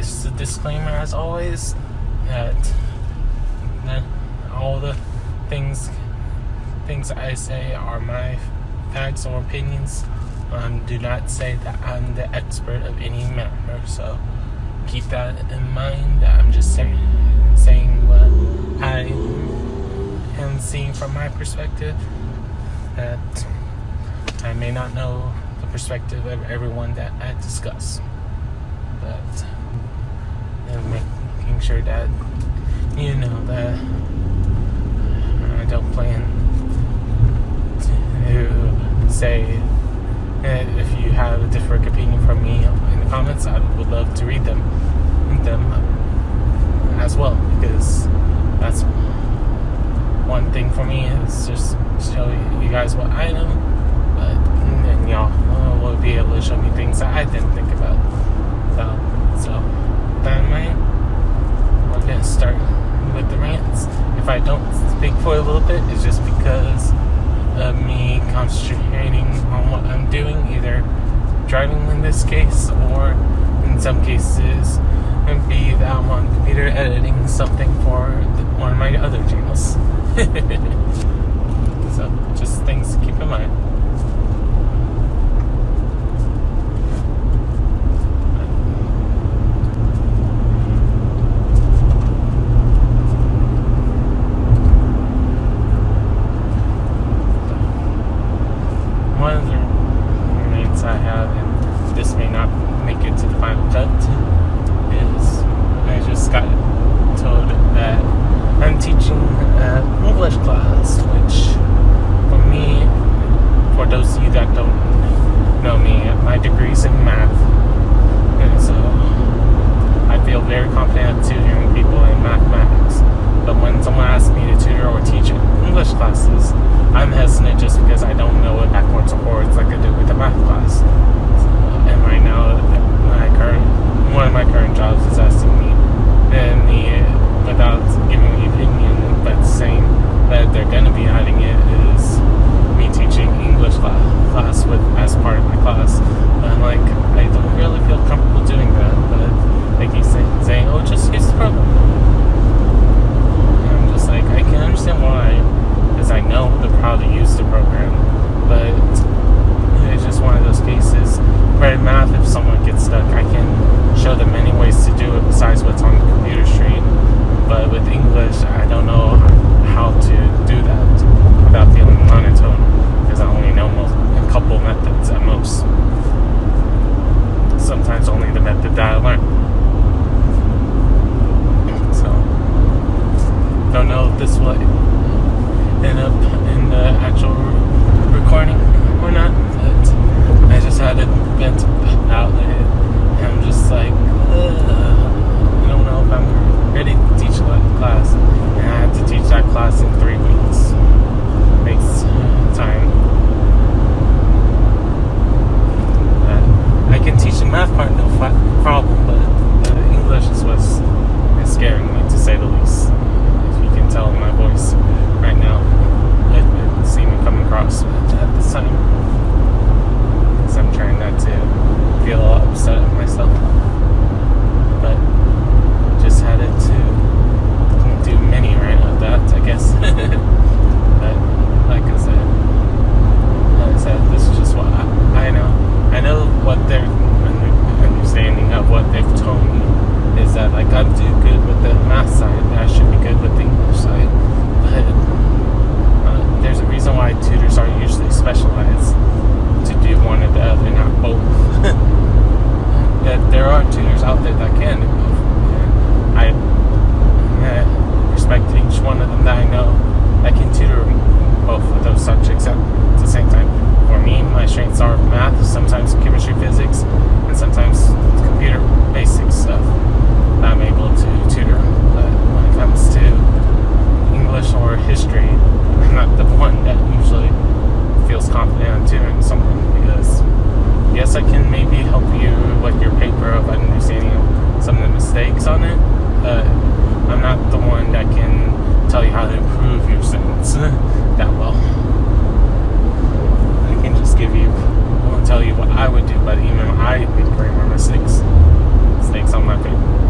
this is a disclaimer as always that all the things I say are my facts or opinions. Do not say that I'm the expert of any matter, so keep that in mind. I'm just saying what I am seeing from my perspective, that I may not know the perspective of everyone that I discuss, but making sure that you know that I don't plan to say if you have a different opinion from me in the comments. I would love to read them as well, because that's one thing for me, is just show you guys what I know, but then y'all will be able to show me things that I didn't think about. So that in mind, we're gonna start with the rants. If I don't speak for a little bit, it's just because of me concentrating on what I'm doing, either driving in this case, or in some cases be that I'm on the computer editing something for one of my other channels. So just things to keep in mind. One of the rants I have, and this may not make it to the final cut, is I just got told that I'm teaching an English class, which for me, for those of you that don't know me, my degree's in math, and so I feel very confident tutoring people in mathematics. But when someone asks me to tutor or teach English classes, I'm hesitant just because I don't know it backwards or forwards like I do with the math class. And right now, one of my current jobs is asking me, without giving me opinion, but saying that they're going to be adding it, is me teaching English class as part of my class. But I'm like, I don't really feel comfortable doing that, but they keep saying, oh, just use the program. And I'm just like, I can understand why, because I know how to use the program, but it's just one of those cases where in math, if someone gets stuck, I can show them many ways to do it besides what's on the computer screen. But with English, I don't know how to do that without feeling monotone, because I only know a couple methods at most. Sometimes only the method that I learned. So, don't know if this will end up in the actual recording or not, but I just had to vent out it. And I'm just like, I don't know if I'm ready to teach a class, and I have to teach that class in 3 weeks. Makes time. I can teach the math part, no problem, but the English is what's scaring me, to say the least. If you can tell in my voice right now, it's even coming across at this time, because I'm trying not to feel upset at myself, but just had it to do many right of that, I guess. But like I said, this is just what I know. I know what their understanding of what they've told me is that, like, I'm too good with the math side, I should be good with the English side, but there's a reason why tutors are usually specialized to do one or the other, not both. That there are tutors out there that can do both, and I respect each one of them that I know that can tutor both of those subjects at the same time. For me, my strengths are math, sometimes chemistry, physics, and sometimes computer basic stuff that I'm able to tutor. But when it comes to English or history, I'm not the one that usually feels confident in tutoring someone, because yes, I can maybe help you with your paper of understanding some of the mistakes on it, but I'm not the one that can tell you how to improve your sentence that well. I can just I won't tell you what I would do, but even I make grammar mistakes on my paper.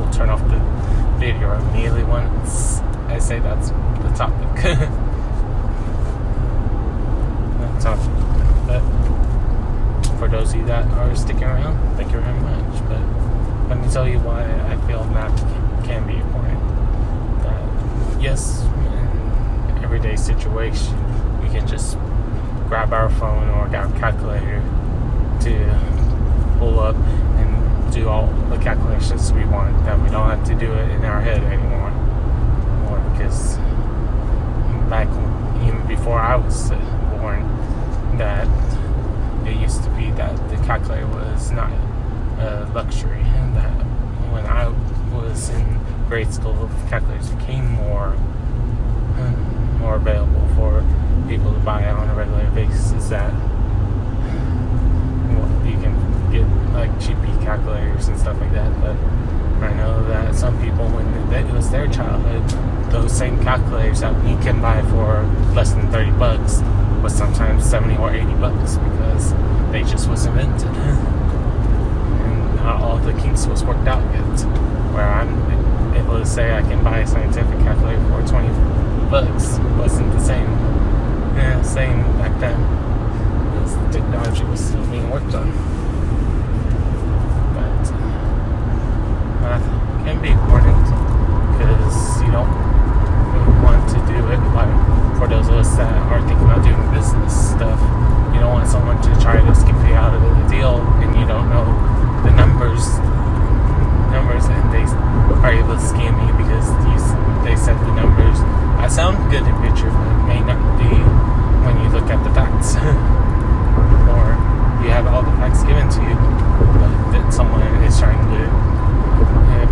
will turn off the video immediately once I say that's the topic. But for those of you that are sticking around, thank you very much. But let me tell you why I feel math can be important. That yes, in everyday situation, we can just grab our phone or our calculator to pull up and do all the calculations we want, that we don't have to do it in our head anymore. Or because back even before I was born, that it used to be that the calculator was not a luxury, and that when I was in grade school, calculators became more available for people to buy on a regular basis. That you can get like GP calculators and stuff like that. But I know that some people, when it was their childhood, those same calculators that you can buy for less than $30 was sometimes $70 or $80 because they just was invented and not all the kinks was worked out yet. Where I'm able to say I can buy a scientific calculator for $20 wasn't the same. Yeah, same back then. Because the technology was still being worked on. But math can be important because you don't want to do it like for those of us that are thinking about doing business stuff. You don't want someone to try to skip you out of the deal and you don't know the numbers and they are able to scam you because they said the numbers. I sound good in picture, but it may not be when you look at the facts. Or you have all the facts given to you, but then someone is trying to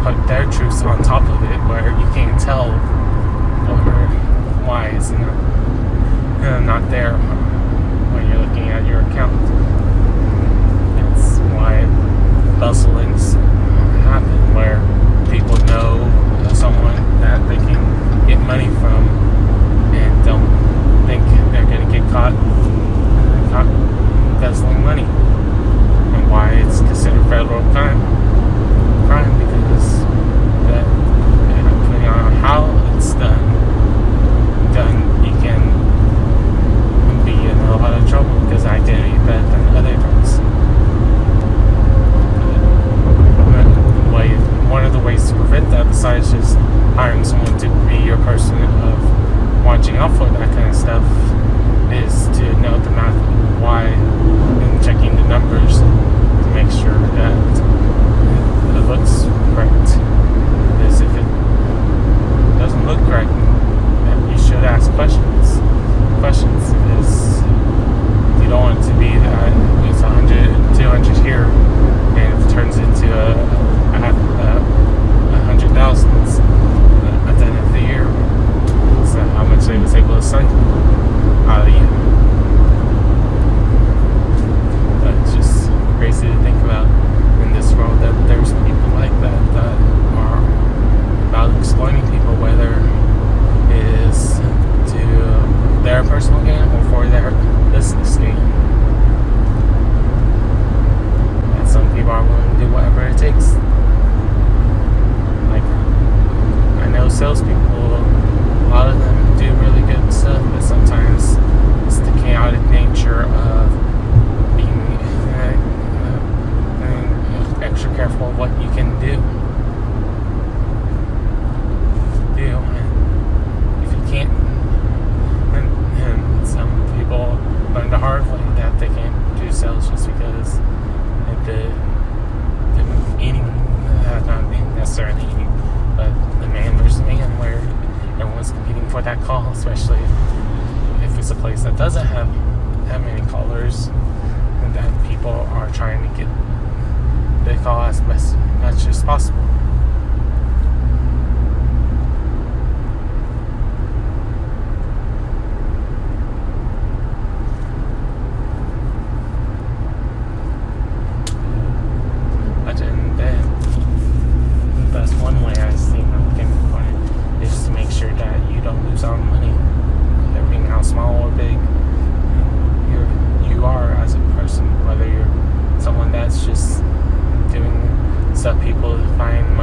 put their truths on top of it where you can't tell why it's not there when you're looking at your account. That's why bustlings happen, where people know someone that they can get money from and don't think they're going to get caught embezzling money. And why it's considered federal crime because that, depending on how it's done, you can be in a lot of trouble because identity theft and other things. One of the ways to prevent that, besides just hiring someone to be your person of watching out for that kind of stuff, is to know the math why and checking the numbers to make sure that it looks correct. Because if it doesn't look correct, then you should ask questions because you don't want it to be that it's 100, 200 here, and if it turns into a 100,000s at the end of the year. So how much they was able to save out of you. But it's just crazy to think about in this world that there's people like that are about exploiting people, whether it is to their personal gain or for their business gain. And some people are willing to do whatever it takes. Like, I know salespeople, a lot of them do really good stuff, but sometimes it's the chaotic nature of being extra careful of what you can do. And if you can't, and some people learn the hard way that they can't do sales just because the eating, not necessarily eating, but the man versus man, where everyone's competing for that call, especially if it's a place that doesn't have that many callers, and that people are trying to get the call as much as possible. That's one way I've seen them getting important, is to make sure that you don't lose out on money. Everything, how small or big you are as a person, whether you're someone that's just doing stuff people find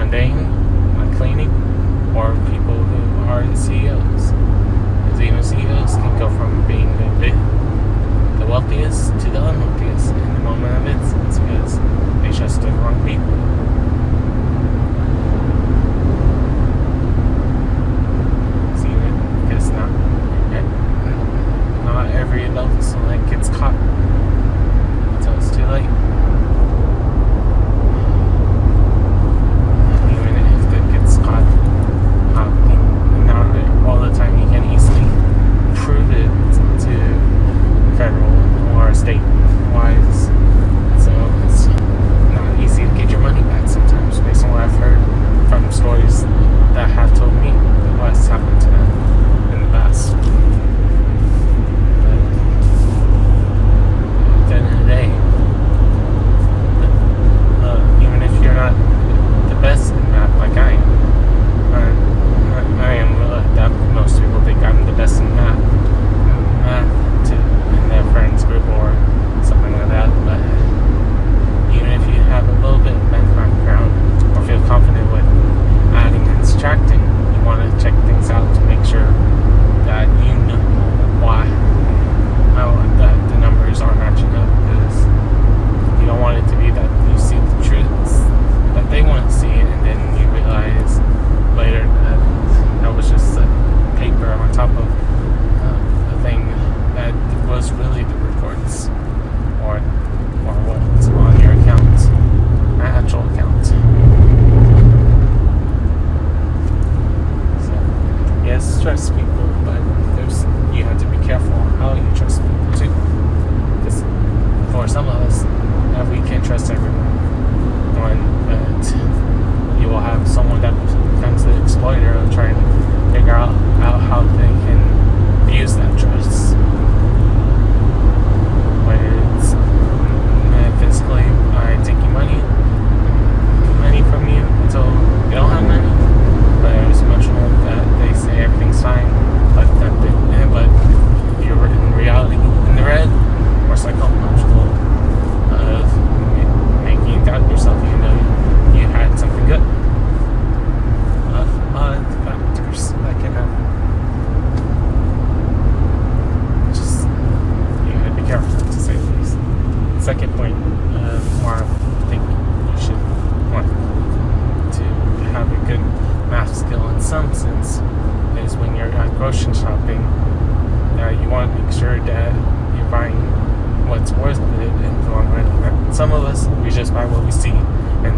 Some of us, we just buy what we see, and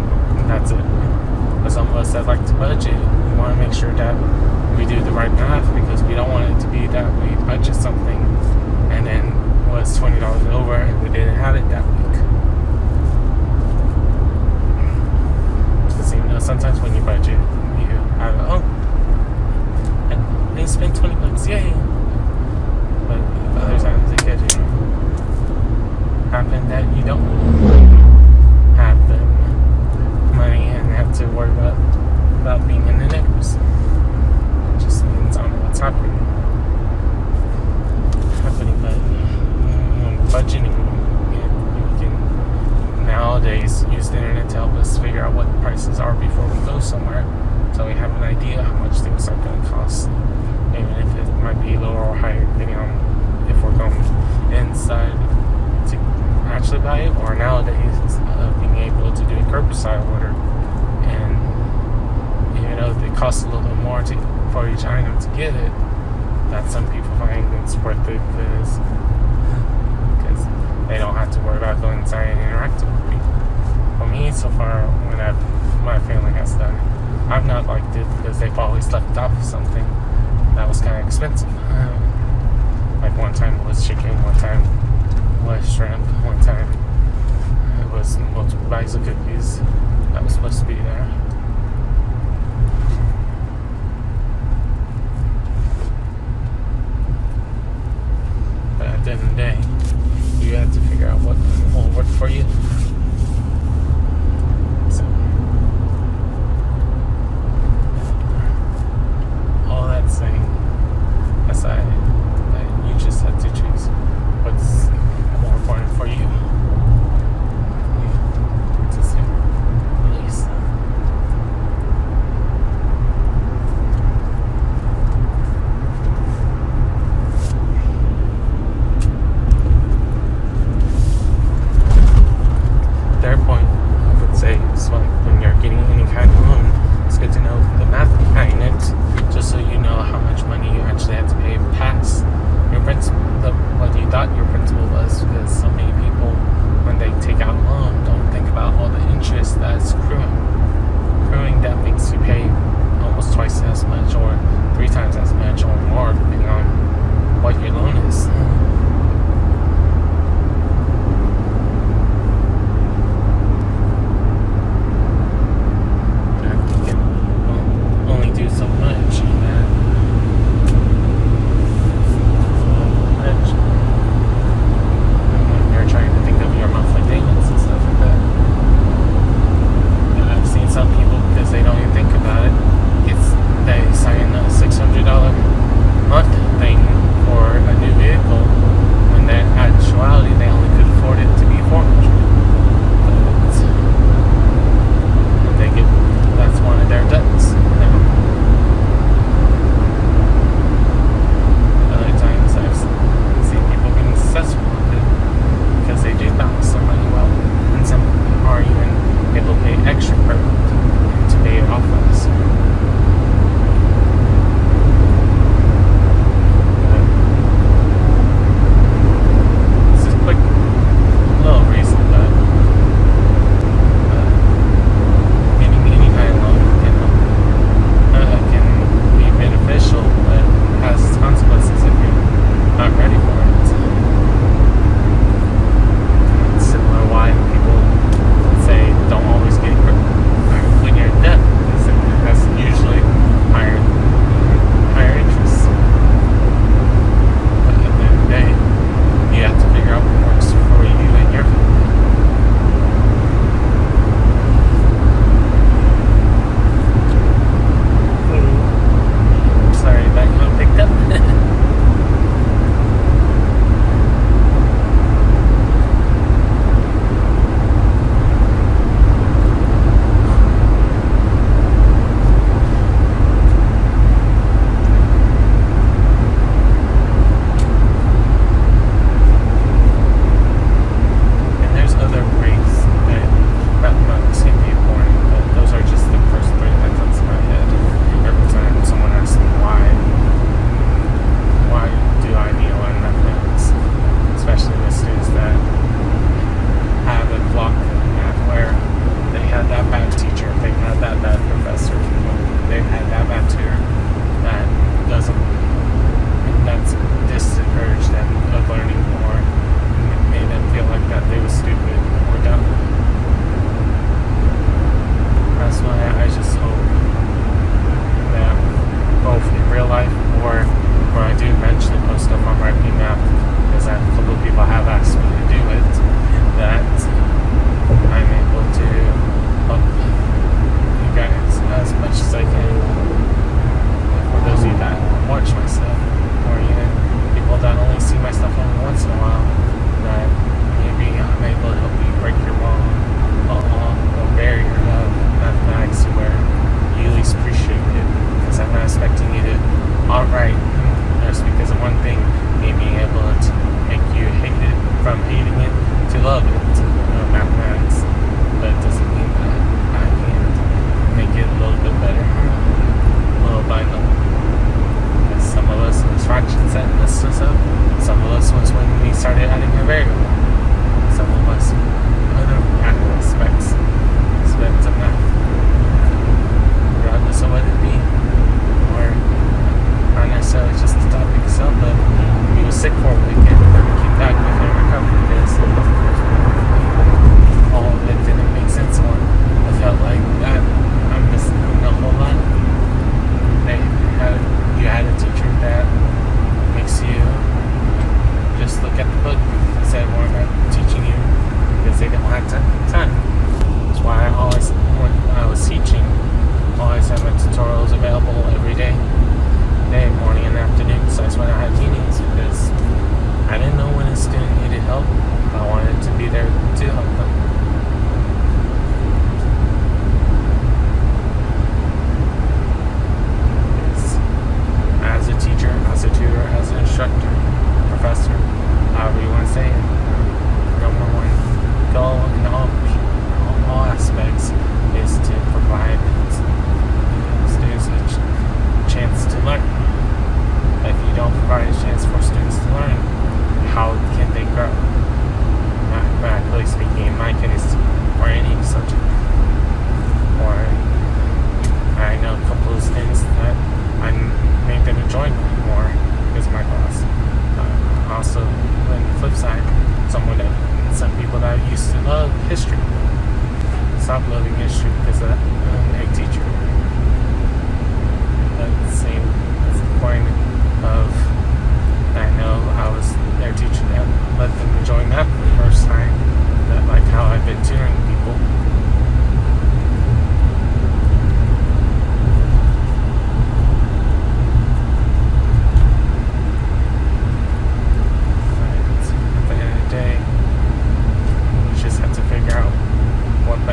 that's it. But some of us that like to budget, we want to make sure that we do the right math, because we don't want it to be that we budget something and then was $20 over and we didn't have it that week. Because even though sometimes when you budget, you have, I spent $20, yay! But other times it could happen that you don't have the money and have to worry about being in the negatives. It just depends on what's happening. But when budgeting, you can nowadays use the internet to help us figure out what the prices are before we go somewhere, so we have an idea how much things are going to cost, even if it might be lower or higher depending on if we're going inside to actually buy it, or nowadays being able to do a curbside order, and even though it costs a little bit more for each item to get it, that some people find it's worth it because they don't have to worry about going inside and interacting with people. For me, so far, when my family has done it, I've not liked it because they've always left off something that was kind of expensive. Like one time it was chicken, one time it was shrimp, one time it was multiple bags of cookies that was supposed to be there. But at the end of the day, you have to figure out what will work for you. So, all that saying aside, you just have to choose what's more important for you. Just release.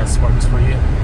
this works for you.